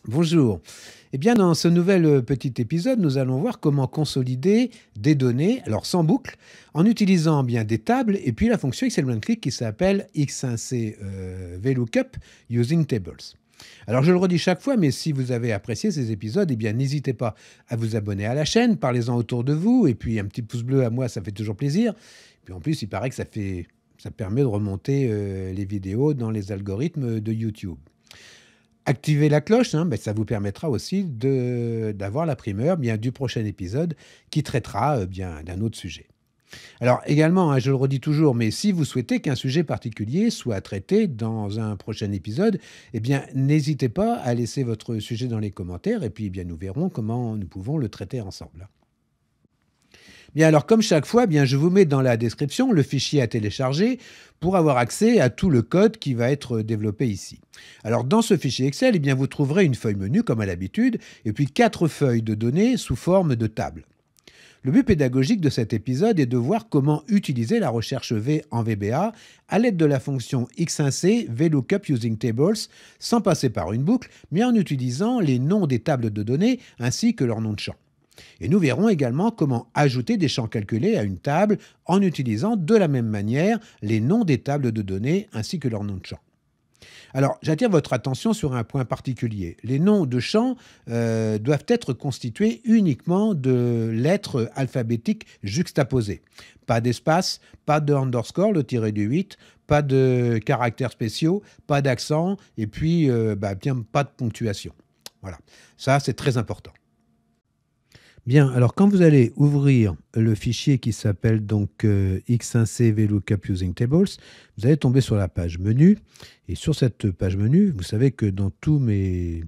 Bonjour. Eh bien, dans ce nouvel petit épisode, nous allons voir comment consolider des données, alors sans boucle, en utilisant bien des tables et puis la fonction XML1Click qui s'appelle X1C VLOOKUP using tables. Alors, je le redis chaque fois, mais si vous avez apprécié ces épisodes, eh bien, n'hésitez pas à vous abonner à la chaîne, parlez-en autour de vous, et puis un petit pouce bleu à moi, ça fait toujours plaisir. Puis en plus, il paraît que ça permet de remonter les vidéos dans les algorithmes de YouTube. Activez la cloche, ça vous permettra aussi d'avoir la primeur du prochain épisode qui traitera d'un autre sujet. Alors également, je le redis toujours, mais si vous souhaitez qu'un sujet particulier soit traité dans un prochain épisode, eh bien n'hésitez pas à laisser votre sujet dans les commentaires et puis nous verrons comment nous pouvons le traiter ensemble. Bien alors comme chaque fois, je vous mets dans la description le fichier à télécharger pour avoir accès à tout le code qui va être développé ici. Alors dans ce fichier Excel, vous trouverez une feuille menu comme à l'habitude et puis 4 feuilles de données sous forme de table. Le but pédagogique de cet épisode est de voir comment utiliser la recherche V en VBA à l'aide de la fonction X1C VLOOKUP using tables sans passer par une boucle, mais en utilisant les noms des tables de données ainsi que leur nom de champ. Et nous verrons également comment ajouter des champs calculés à une table en utilisant de la même manière les noms des tables de données ainsi que leur nom de champ. Alors, j'attire votre attention sur un point particulier. Les noms de champs doivent être constitués uniquement de lettres alphabétiques juxtaposées. Pas d'espace, pas de underscore, le tiré du 8, pas de caractères spéciaux, pas d'accent, et puis pas de ponctuation. Voilà, ça c'est très important. Bien, alors quand vous allez ouvrir le fichier qui s'appelle donc X1C VLOOKUP using tables, vous allez tomber sur la page menu. Et sur cette page menu, vous savez que dans tous mes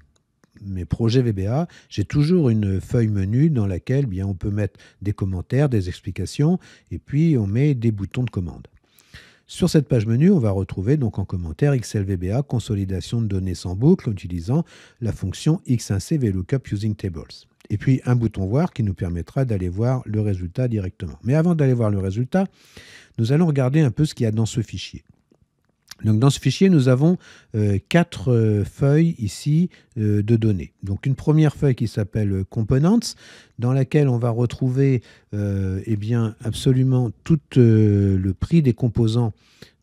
projets VBA, j'ai toujours une feuille menu dans laquelle on peut mettre des commentaires, des explications, et puis on met des boutons de commande. Sur cette page menu, on va retrouver donc en commentaire XL VBA consolidation de données sans boucle en utilisant la fonction X1C VLOOKUP using tables. Et puis un bouton voir qui nous permettra d'aller voir le résultat directement. Mais avant d'aller voir le résultat, nous allons regarder un peu ce qu'il y a dans ce fichier. Donc dans ce fichier, nous avons 4 feuilles ici de données. Donc une première feuille qui s'appelle Components, dans laquelle on va retrouver absolument tout le prix des composants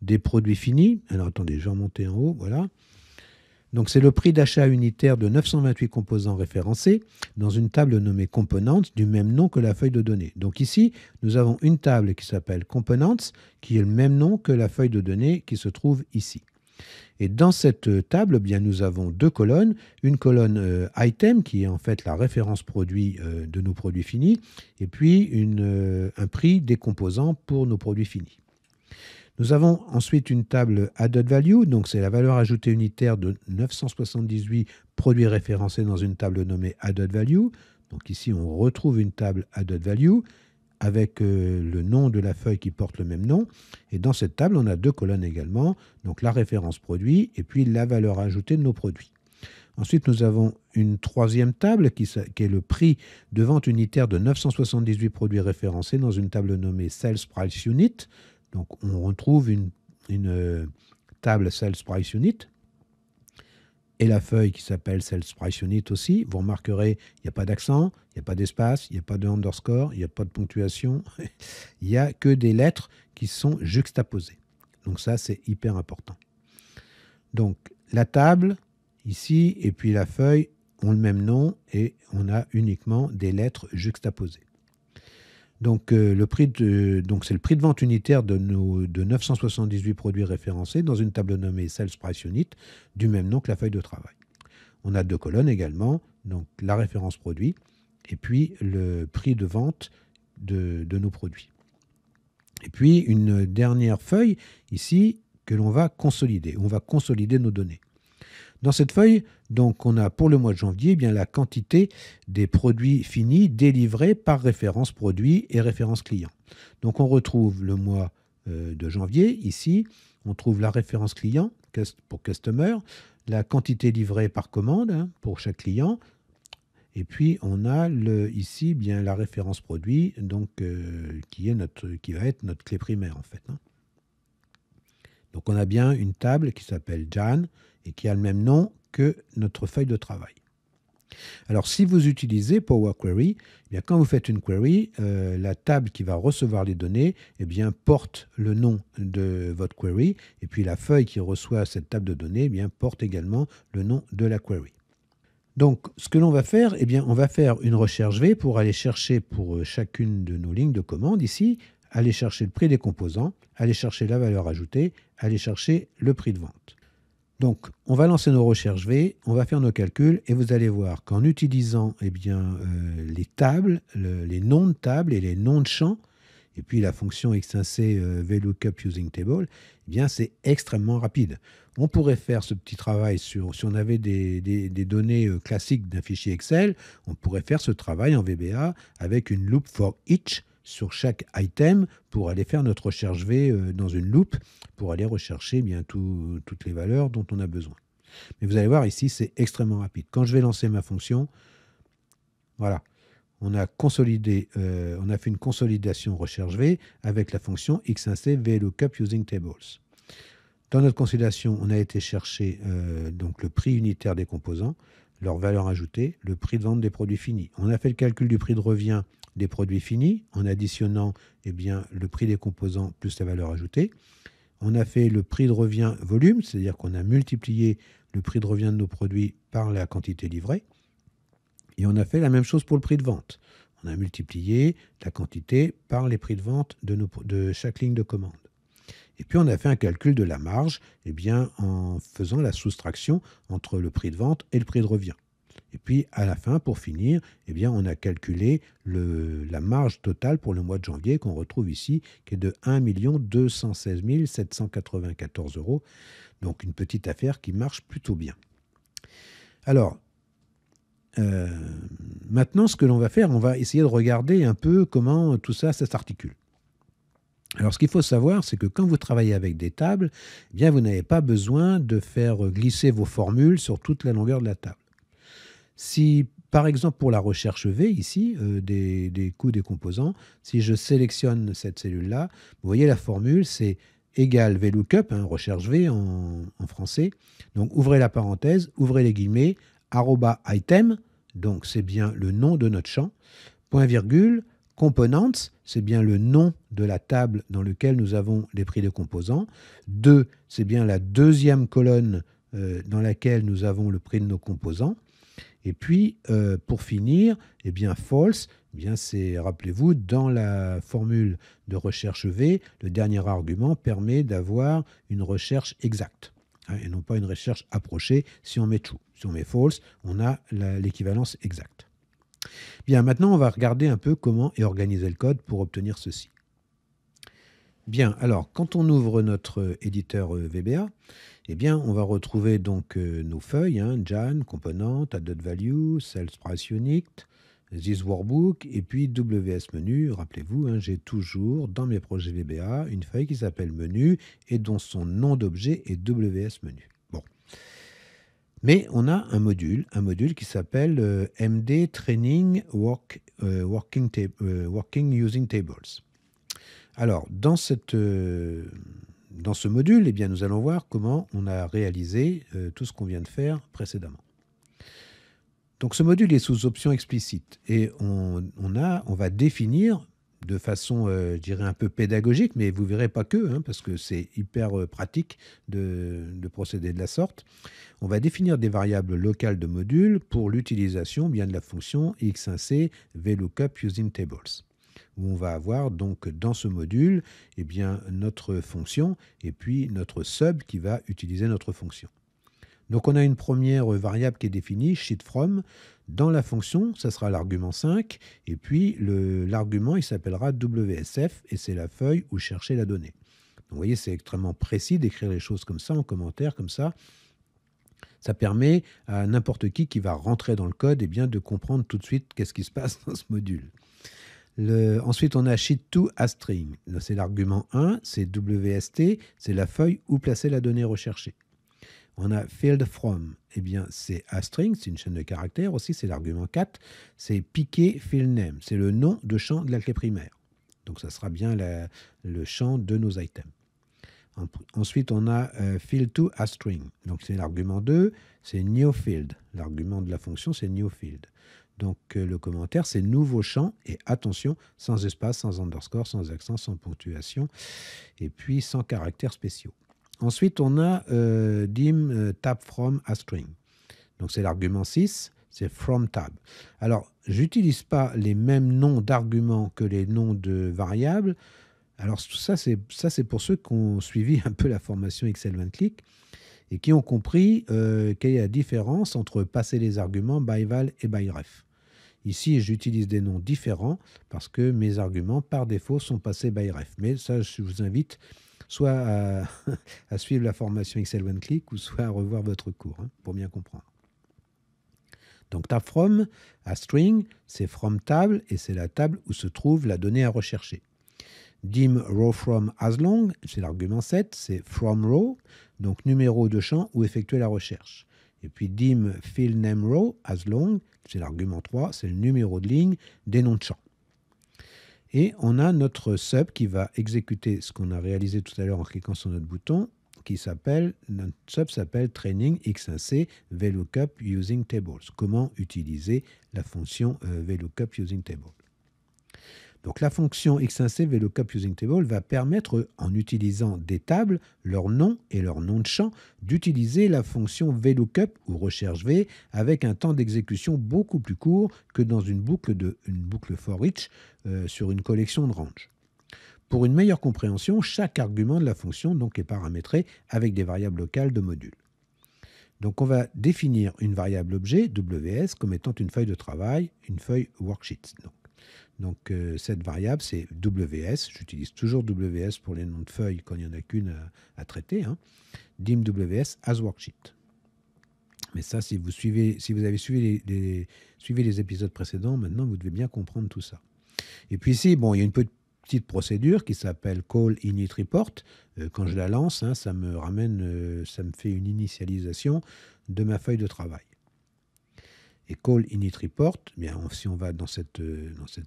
des produits finis. Alors attendez, je vais remonter en haut, voilà. Donc c'est le prix d'achat unitaire de 928 composants référencés dans une table nommée Components du même nom que la feuille de données. Donc ici, nous avons une table qui s'appelle Components qui est le même nom que la feuille de données qui se trouve ici. Et dans cette table, nous avons 2 colonnes. Une colonne Item qui est en fait la référence produit de nos produits finis et puis un prix des composants pour nos produits finis. Nous avons ensuite une table Added Value, donc c'est la valeur ajoutée unitaire de 978 produits référencés dans une table nommée Added Value. Donc ici, on retrouve une table Added Value avec le nom de la feuille qui porte le même nom. Et dans cette table, on a 2 colonnes également, donc la référence produit et puis la valeur ajoutée de nos produits. Ensuite, nous avons une troisième table qui est le prix de vente unitaire de 978 produits référencés dans une table nommée Sales Price Unit. Donc, on retrouve une table Sales Price Unit et la feuille qui s'appelle Sales Price Unit aussi. Vous remarquerez, il n'y a pas d'accent, il n'y a pas d'espace, il n'y a pas de underscore, il n'y a pas de ponctuation. Il n'y a que des lettres qui sont juxtaposées. Donc ça, c'est hyper important. Donc, la table, ici, et puis la feuille ont le même nom et on a uniquement des lettres juxtaposées. Donc, c'est le prix de vente unitaire de 978 produits référencés dans une table nommée Sales Price Unit, du même nom que la feuille de travail. On a 2 colonnes également, donc la référence produit et puis le prix de vente de nos produits. Et puis, une dernière feuille ici que l'on va consolider. On va consolider nos données. Dans cette feuille, donc, on a pour le mois de janvier la quantité des produits finis délivrés par référence produit et référence client. Donc on retrouve le mois de janvier ici, on trouve la référence client pour customer, la quantité livrée par commande pour chaque client, et puis on a ici la référence produit donc, qui va être notre clé primaire en fait. Donc on a bien une table qui s'appelle Jan et qui a le même nom que notre feuille de travail. Alors, si vous utilisez Power Query, eh bien, quand vous faites une query, la table qui va recevoir les données eh bien, porte le nom de votre query, et puis la feuille qui reçoit cette table de données eh bien, porte également le nom de la query. Donc, ce que l'on va faire, eh bien, on va faire une recherche V pour aller chercher pour chacune de nos lignes de commande ici, aller chercher le prix des composants, aller chercher la valeur ajoutée, aller chercher le prix de vente. Donc, on va lancer nos recherches V, on va faire nos calculs et vous allez voir qu'en utilisant eh bien, les tables, les noms de tables et les noms de champs, et puis la fonction x1c VLOOKUP using table, eh bien, c'est extrêmement rapide. On pourrait faire ce petit travail si on avait des données classiques d'un fichier Excel, on pourrait faire ce travail en VBA avec une loop for each sur chaque item pour aller faire notre recherche V dans une loupe pour aller rechercher bien toutes les valeurs dont on a besoin. Mais vous allez voir ici, c'est extrêmement rapide. Quand je vais lancer ma fonction, voilà, on a fait une consolidation recherche V avec la fonction x1c VLOOKUP using tables. Dans notre consolidation, on a été chercher donc le prix unitaire des composants, leur valeur ajoutée, le prix de vente des produits finis. On a fait le calcul du prix de revient des produits finis en additionnant eh bien, le prix des composants plus la valeur ajoutée. On a fait le prix de revient volume, c'est-à-dire qu'on a multiplié le prix de revient de nos produits par la quantité livrée. Et on a fait la même chose pour le prix de vente. On a multiplié la quantité par les prix de vente de chaque ligne de commande. Et puis on a fait un calcul de la marge eh bien, en faisant la soustraction entre le prix de vente et le prix de revient. Et puis à la fin, pour finir, eh bien, on a calculé la marge totale pour le mois de janvier qu'on retrouve ici, qui est de 1 216 794 €. Donc une petite affaire qui marche plutôt bien. Alors, maintenant, ce que l'on va faire, on va essayer de regarder un peu comment tout ça s'articule. Alors, ce qu'il faut savoir, c'est que quand vous travaillez avec des tables, eh bien, vous n'avez pas besoin de faire glisser vos formules sur toute la longueur de la table. Si, par exemple, pour la recherche V, ici, des coûts des composants, si je sélectionne cette cellule-là, vous voyez la formule, c'est égal VLOOKUP, recherche V en français. Donc, ouvrez la parenthèse, ouvrez les guillemets, @item, donc c'est bien le nom de notre champ, point virgule, components, c'est bien le nom de la table dans laquelle nous avons les prix des composants. 2, c'est bien la deuxième colonne dans laquelle nous avons le prix de nos composants. Et puis, pour finir, eh bien, false, eh bien, c'est, rappelez-vous, dans la formule de recherche V, le dernier argument permet d'avoir une recherche exacte, et non pas une recherche approchée si on met true. Si on met false, on a l'équivalence exacte. Bien, maintenant, on va regarder un peu comment est organisé le code pour obtenir ceci. Bien, alors, quand on ouvre notre éditeur VBA, eh bien, on va retrouver donc nos feuilles, Jan, component, added value, sales price unit, this workbook, et puis WS menu. Rappelez-vous, j'ai toujours dans mes projets VBA une feuille qui s'appelle menu et dont son nom d'objet est WS menu. Bon. Mais on a un module qui s'appelle MD Training Working Using Tables. Alors, dans ce module, eh bien, nous allons voir comment on a réalisé tout ce qu'on vient de faire précédemment. Donc, ce module est sous option explicite et on va définir de façon, je dirais, un peu pédagogique, mais vous ne verrez pas que, parce que c'est hyper pratique de procéder de la sorte. On va définir des variables locales de module pour l'utilisation bien de la fonction x1c VLOOKUP using tables, où on va avoir donc dans ce module eh bien, notre fonction et puis notre sub qui va utiliser notre fonction. Donc on a une première variable qui est définie, sheetFrom. Dans la fonction, ça sera l'argument 5, et puis l'argument il s'appellera WSF, et c'est la feuille où chercher la donnée. Donc vous voyez, c'est extrêmement précis d'écrire les choses comme ça, en commentaire, comme ça. Ça permet à n'importe qui va rentrer dans le code eh bien, de comprendre tout de suite qu'est-ce qui se passe dans ce module. Ensuite, on a sheet2 asString. C'est l'argument 1, c'est WST, c'est la feuille où placer la donnée recherchée. On a fieldFrom, eh bien c'est asString, c'est une chaîne de caractères aussi, c'est l'argument 4, c'est piqué fieldName, c'est le nom de champ de la clé primaire. Donc ça sera bien le champ de nos items. Ensuite, on a field to a string. Donc, c'est l'argument 2, c'est new field. L'argument de la fonction, c'est new field. Donc, le commentaire, c'est nouveau champ. Et attention, sans espace, sans underscore, sans accent, sans ponctuation. Et puis, sans caractères spéciaux. Ensuite, on a dim tab from a string. Donc, c'est l'argument 6, c'est from tab. Alors, j'utilise pas les mêmes noms d'arguments que les noms de variables. Alors, tout ça, c'est pour ceux qui ont suivi un peu la formation Excel 20 clics et qui ont compris quelle est la différence entre passer les arguments by val et by ref. Ici, j'utilise des noms différents parce que mes arguments, par défaut, sont passés by ref. Mais ça, je vous invite soit à suivre la formation Excel 20 clics ou soit à revoir votre cours pour bien comprendre. Donc, tab from, à string, c'est from table et c'est la table où se trouve la donnée à rechercher. Dim row from as long, c'est l'argument 7, c'est from row, donc numéro de champ où effectuer la recherche. Et puis dim field name row as long, c'est l'argument 3, c'est le numéro de ligne des noms de champs. Et on a notre sub qui va exécuter ce qu'on a réalisé tout à l'heure en cliquant sur notre bouton, notre sub s'appelle training x1c VLOOKUP using tables. Comment utiliser la fonction VLOOKUP using table. Donc la fonction x1c VLOOKUP using table va permettre, en utilisant des tables, leur nom et leur nom de champ, d'utiliser la fonction VLOOKUP ou recherche V avec un temps d'exécution beaucoup plus court que dans une boucle for each sur une collection de range. Pour une meilleure compréhension, chaque argument de la fonction donc, est paramétré avec des variables locales de modules. Donc on va définir une variable objet, WS, comme étant une feuille de travail, une feuille worksheet. Donc cette variable, c'est WS. J'utilise toujours WS pour les noms de feuilles quand il n'y en a qu'une à traiter. Dim WS as worksheet. Mais ça, si vous avez suivi les épisodes précédents, maintenant vous devez bien comprendre tout ça. Et puis ici, bon, il y a une petite procédure qui s'appelle call init report. Quand je la lance, ça me fait une initialisation de ma feuille de travail. Et call init report, bien, si on va dans cette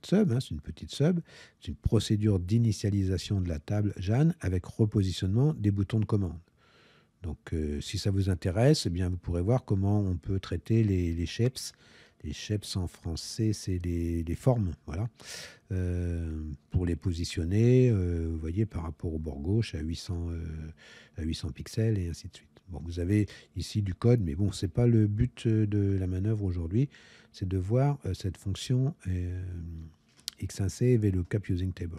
sub, c'est une petite sub, c'est une procédure d'initialisation de la table Jeanne avec repositionnement des boutons de commande. Donc, si ça vous intéresse, eh bien, vous pourrez voir comment on peut traiter les shapes. Les shapes en français, c'est les formes, voilà. Pour les positionner, vous voyez, par rapport au bord gauche à 800 pixels et ainsi de suite. Bon, vous avez ici du code, mais bon, ce n'est pas le but de la manœuvre aujourd'hui, c'est de voir cette fonction x1c VLOOKUP using tables.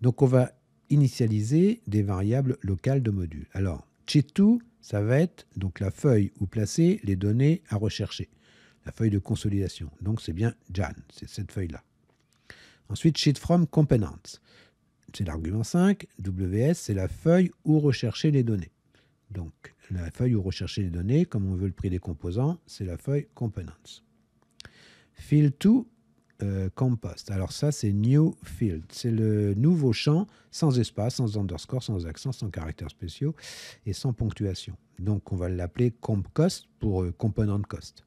Donc, on va initialiser des variables locales de modules. Alors, cheat2, ça va être donc la feuille où placer les données à rechercher, la feuille de consolidation. Donc, c'est bien Jan, c'est cette feuille-là. Ensuite, sheet from components. C'est l'argument 5. WS, c'est la feuille où rechercher les données. Donc, la feuille où rechercher les données, comme on veut le prix des composants, c'est la feuille components. Field to compost. Alors ça, c'est new field. C'est le nouveau champ sans espace, sans underscore, sans accent, sans caractères spéciaux et sans ponctuation. Donc, on va l'appeler compcost pour component cost.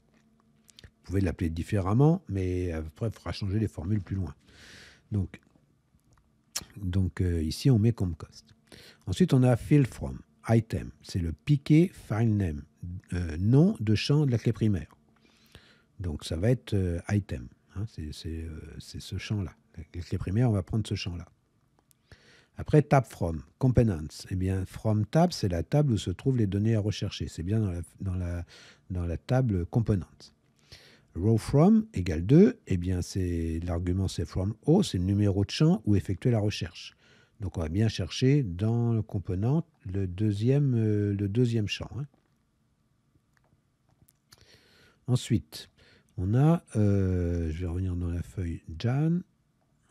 Vous pouvez l'appeler différemment, mais après, il faudra changer les formules plus loin. Donc ici, on met compcost. Ensuite, on a field from, item. C'est le piqué file name, nom de champ de la clé primaire. Donc, ça va être item. C'est ce champ-là. La clé primaire, on va prendre ce champ-là. Après, tab from, components. Eh bien, from tab, c'est la table où se trouvent les données à rechercher. C'est bien dans la table components. Row from égale 2, eh bien, l'argument c'est from O, c'est le numéro de champ où effectuer la recherche. Donc, on va bien chercher dans le component le deuxième champ. Ensuite, on a, je vais revenir dans la feuille Jan,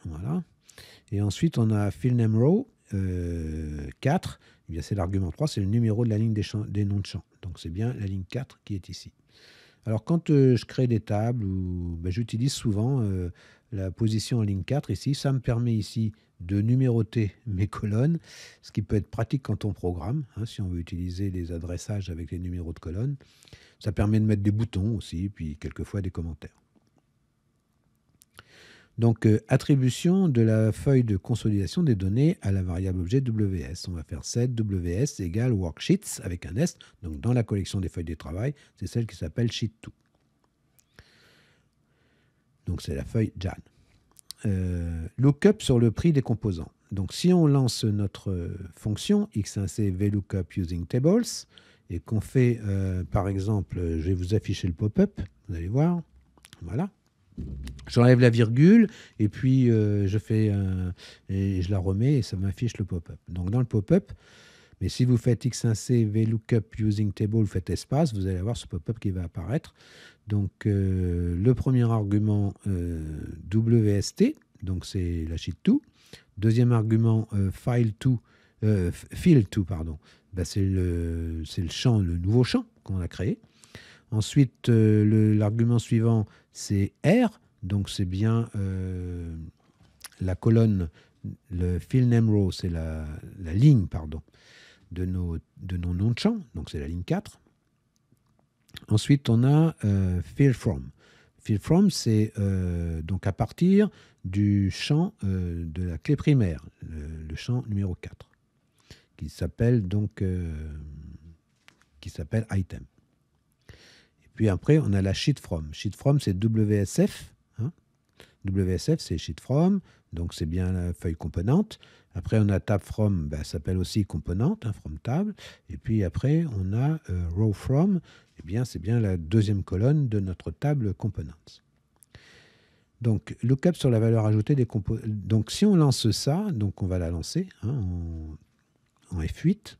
voilà. Et ensuite, on a field name row 4, eh bien, c'est l'argument 3, c'est le numéro de la ligne des noms de champs. Donc, c'est bien la ligne 4 qui est ici. Alors, quand je crée des tables, j'utilise souvent la position en ligne 4 ici. Ça me permet ici de numéroter mes colonnes, ce qui peut être pratique quand on programme, si on veut utiliser les adressages avec les numéros de colonnes. Ça permet de mettre des boutons aussi, puis quelquefois des commentaires. Donc, attribution de la feuille de consolidation des données à la variable objet WS. On va faire set WS égale worksheets avec un S. Donc, dans la collection des feuilles de travail, c'est celle qui s'appelle sheet2. Donc, c'est la feuille Jan. Lookup sur le prix des composants. Donc, si on lance notre fonction x1c VLOOKUP using tables et qu'on fait, par exemple, je vais vous afficher le pop-up, vous allez voir, voilà. J'enlève la virgule et puis je fais et je la remets et ça m'affiche le pop-up. Donc, dans le pop-up, mais si vous faites x1c VLOOKUP using table, vous faites espace, vous allez avoir ce pop-up qui va apparaître. Donc, le premier argument, WST, donc c'est la sheet2. Deuxième argument, fill2, pardon, ben c'est le champ, le nouveau champ qu'on a créé. Ensuite, l'argument suivant, c'est R, donc c'est bien la colonne, le fill name row, c'est la ligne, pardon, de nos noms de champ, donc c'est la ligne 4. Ensuite, on a fill from. Fill from, c'est donc à partir du champ de la clé primaire, le champ numéro 4, qui s'appelle donc item. Et puis après, on a la sheet from. Sheet from, c'est WSF. Hein. WSF, c'est sheet from, donc c'est bien la feuille componente. Après, on a tab from, ben, ça s'appelle aussi componente, hein, from table. Et puis après, on a row from, eh bien, c'est bien la deuxième colonne de notre table components. Donc, lookup sur la valeur ajoutée des composants. Donc, si on lance ça, donc on va la lancer hein, en F8.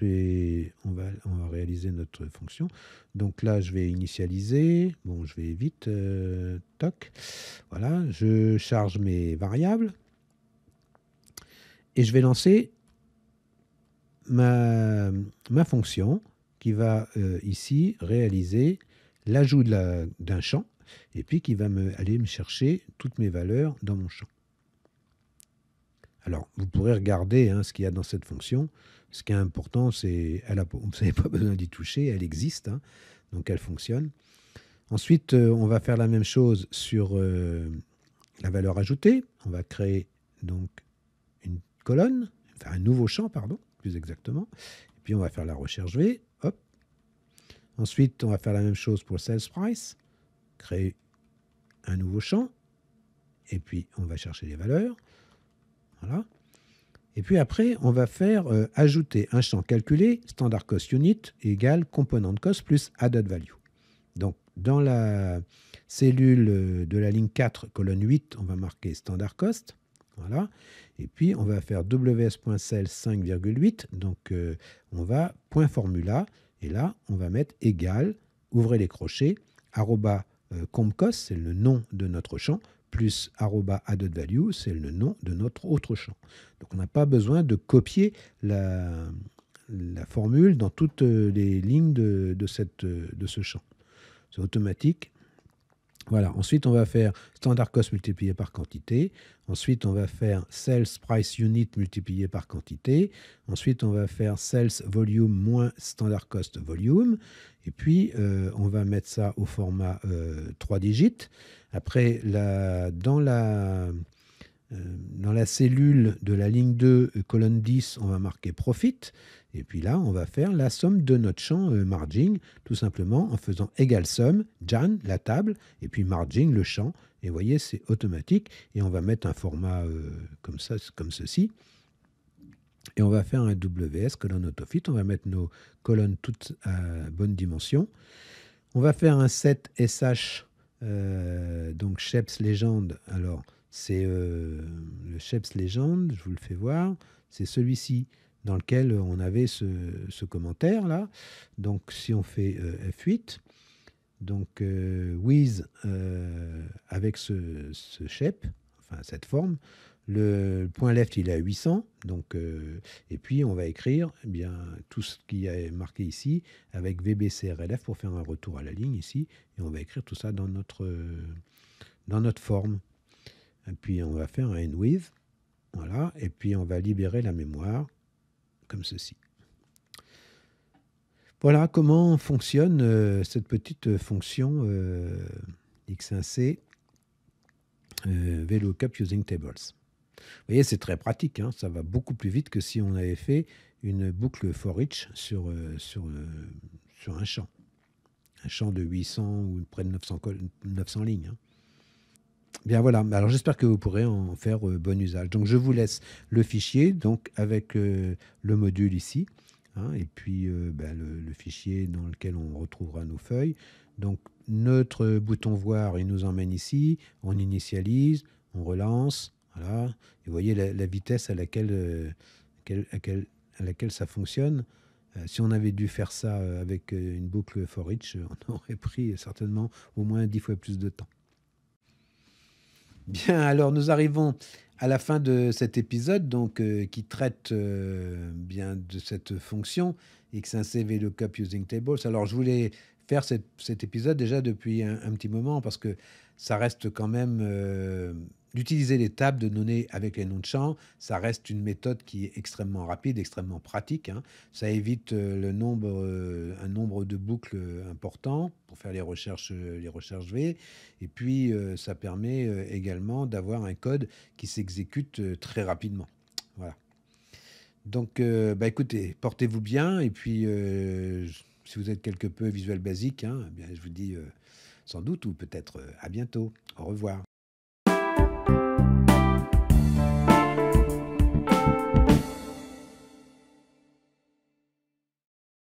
On va réaliser notre fonction. Donc là, je vais initialiser. Bon, je vais vite. Toc. Voilà, je charge mes variables. Et je vais lancer ma fonction qui va ici réaliser l'ajout d'un champ et puis qui va aller me chercher toutes mes valeurs dans mon champ. Alors, vous pourrez regarder hein, ce qu'il y a dans cette fonction. Ce qui est important, c'est vous n'avez pas besoin d'y toucher, elle existe, hein, donc elle fonctionne. Ensuite, on va faire la même chose sur la valeur ajoutée. On va créer donc une colonne, enfin un nouveau champ, pardon, plus exactement. Et puis on va faire la recherche V. Hop. Ensuite, on va faire la même chose pour sales price, créer un nouveau champ. Et puis on va chercher les valeurs. Voilà. Et puis après, on va faire ajouter un champ calculé, standard cost unit égale component cost plus added value. Donc, dans la cellule de la ligne 4, colonne 8, on va marquer standard cost. Voilà. Et puis, on va faire ws.cell 5,8. Donc, on va point formula. Et là, on va mettre égal, ouvrez les crochets, arroba compcost, c'est le nom de notre champ, plus arroba added value, c'est le nom de notre autre champ. Donc, on n'a pas besoin de copier la formule dans toutes les lignes de ce champ. C'est automatique. Voilà. Ensuite, on va faire standard cost multiplié par quantité. Ensuite, on va faire sales price unit multiplié par quantité. Ensuite, on va faire sales volume moins standard cost volume. Et puis, on va mettre ça au format 3 digits. Après, dans la cellule de la ligne 2, colonne 10, on va marquer profit. Et puis là, on va faire la somme de notre champ margin, tout simplement en faisant égal somme, Jan, la table, et puis margin, le champ. Et vous voyez, c'est automatique. Et on va mettre un format comme ça, comme ceci. Et on va faire un WS, colonne autofit. On va mettre nos colonnes toutes à bonne dimension. On va faire un set SH, donc Sheps Legend. Alors, c'est le Sheps Legend, je vous le fais voir. C'est celui-ci dans lequel on avait ce commentaire-là. Donc, si on fait F8, donc with, avec ce shape, enfin cette forme, le point left, il est à 800. Donc, et puis, on va écrire eh bien, tout ce qui est marqué ici avec VBCRLF pour faire un retour à la ligne ici. Et on va écrire tout ça dans notre forme. Et puis, on va faire un end with. Voilà. Et puis, on va libérer la mémoire comme ceci. Voilà comment fonctionne cette petite fonction x1c VLOOKUP using tables. Vous voyez, c'est très pratique, hein, ça va beaucoup plus vite que si on avait fait une boucle for each sur un champ de 800 ou près de 900 lignes. Hein. Bien voilà, alors j'espère que vous pourrez en faire bon usage. Donc je vous laisse le fichier donc avec le module ici, hein, et puis le fichier dans lequel on retrouvera nos feuilles. Donc notre bouton voir, il nous emmène ici, on initialise, on relance, voilà. Et vous voyez la vitesse à laquelle ça fonctionne. Si on avait dû faire ça avec une boucle for each, on aurait pris certainement au moins 10 fois plus de temps. Bien, alors nous arrivons à la fin de cet épisode donc, qui traite bien de cette fonction X1C VLOOKUP using tables. Alors je voulais faire cet épisode déjà depuis un petit moment parce que ça reste quand même d'utiliser les tables de données avec les noms de champs. Ça reste une méthode qui est extrêmement rapide, extrêmement pratique. Hein. Ça évite un nombre de boucles important pour faire les recherches V. Et puis, ça permet également d'avoir un code qui s'exécute très rapidement. Voilà. Donc, écoutez, portez-vous bien. Et puis, si vous êtes quelque peu Visual Basic, hein, eh bien, je vous dis sans doute ou peut-être à bientôt. Au revoir.